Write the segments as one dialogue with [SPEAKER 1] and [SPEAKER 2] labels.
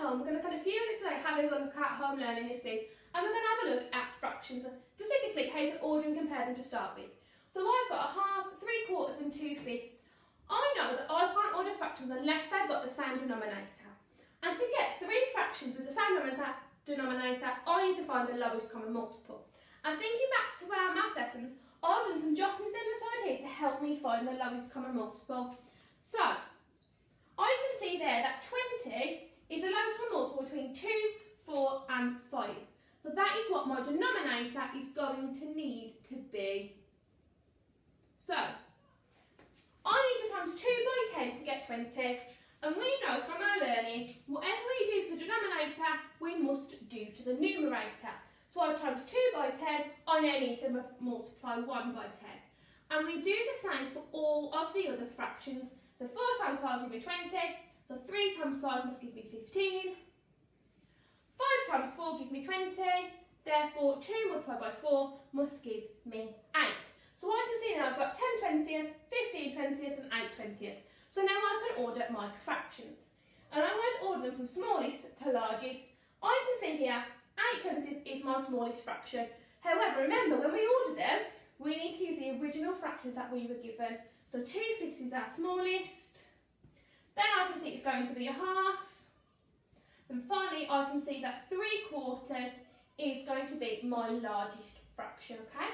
[SPEAKER 1] home, we're going to spend a few minutes today having a look at home learning this week, and we're going to have a look at fractions, specifically how to order and compare them to start with. So I've got a half, 3/4 and 2/5. I know that I can't order fractions unless they've got the same denominator. And to get 3 fractions with the same denominator, I need to find the lowest common multiple. And thinking back to our math lessons, I've done some jottings on the side here to help me find the lowest common multiple. So, I can see there that 20 is the lowest common multiple between 2, 4 and 5. So that is what my denominator is going to need to be. So, I need to times 2 by 10 to get 20. And we know from our learning, whatever we do for the denominator, we must do to the numerator. So I've times 2 by 10, I now need to multiply 1 by 10. And we do the same for all of the other fractions. So 4 times 5 will be 20, so 3 times 5 must give me 15. 5 times 4 gives me 20, therefore 2 multiplied by 4 must give me 8. So I can see now I've got 10 20ths, 15 20ths and 8 20ths. So now I can order my fractions. And I'm going to order them from smallest to largest. I can see here 8 20ths is my smallest fraction. However, remember when we order them, we need to use the original fractions that we were given. So 2/5 is our smallest. Then I can see it's going to be a half. And finally I can see that 3/4 is going to be my largest fraction, okay?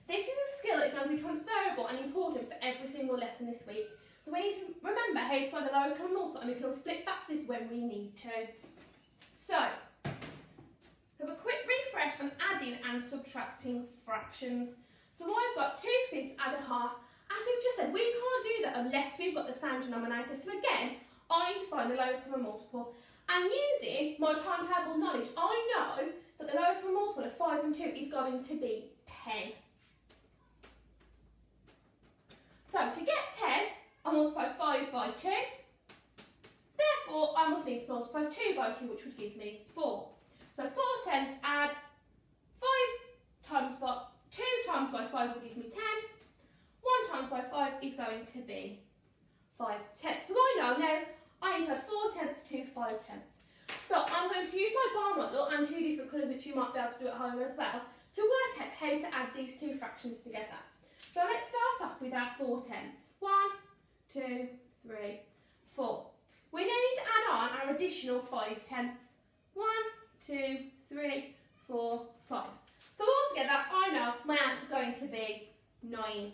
[SPEAKER 1] This is a skill that is going to be transferable and important for every single lesson this week. So we need to remember how to find the lowest common multiple, and we can always flip back this when we need to. So, have a quick refresh on adding and subtracting fractions. So I've got 2/5 add a half. As we've just said, we can't do that unless we've got the same denominator. So again, I need to find the lowest common multiple. And using my timetable knowledge, I know that the lowest common multiple of 5 and 2 is going to be 10. So to get 10, I multiply 5 by 2. Therefore, I must need to multiply 2 by 2, which would give me 4. So 4 tenths add 2 times by 5 will give me 10. 1 times by 5 is going to be 5 tenths. So I know now I need to add 4 tenths to 5 tenths. So I'm going to use my bar model and 2 different colours which you might be able to do at home as well to work out how to add these 2 fractions together. So let's start off with our 4 tenths. 1, 2, 3, 4. We now need to add on our additional 5 tenths. 1, 2, 3, 4, 5. So altogether, I know my answer is going to be 9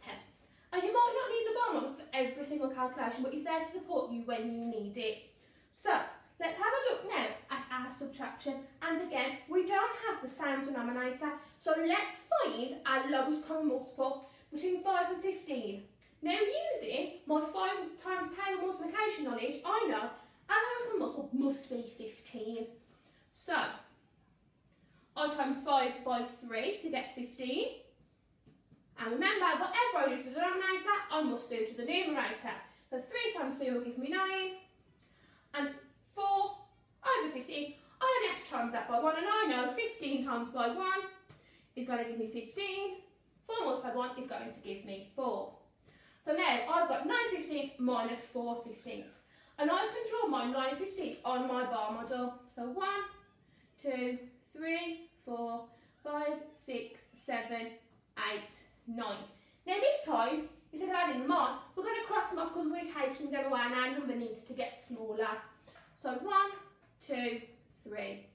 [SPEAKER 1] tenths. And you might not need the bar model for every single calculation, but it's there to support you when you need it. So let's have a look now at our subtraction. And again, we don't have the same denominator, so let's find our lowest common multiple between 5 and 15. Now using my 5 times table multiplication knowledge, I know our lowest common multiple must be 15. So I times 5 by 3 to get 15. And remember, whatever I do to the denominator, I must do to the numerator. So 3 times 2 will give me 9. And 4 over 15, I only have to times that by 1, and I know 15 times by 1 is going to give me 15. 4 multiplied by 1 is going to give me 4. So now I've got 9 15ths minus 4 15ths. And I can draw my 9 15ths on my bar model. So 1, 2, 3, 4, 5, 6, 7, 8, 9. Now this time, instead of adding them on, we're going to cross them off because we're taking them away and our number needs to get smaller. So 1, 2, 3,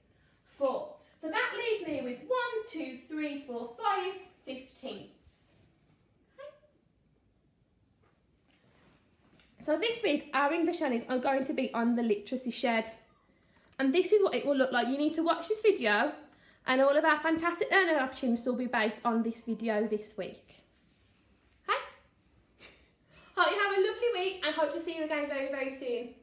[SPEAKER 1] 4. So that leaves me with 1, 2, 3, 4, 5 15ths. So this week, our English learnings are going to be on the literacy shed. And this is what it will look like. You need to watch this video, and all of our fantastic learning opportunities will be based on this video this week. Okay? Hope you have a lovely week, and hope to see you again very, very soon.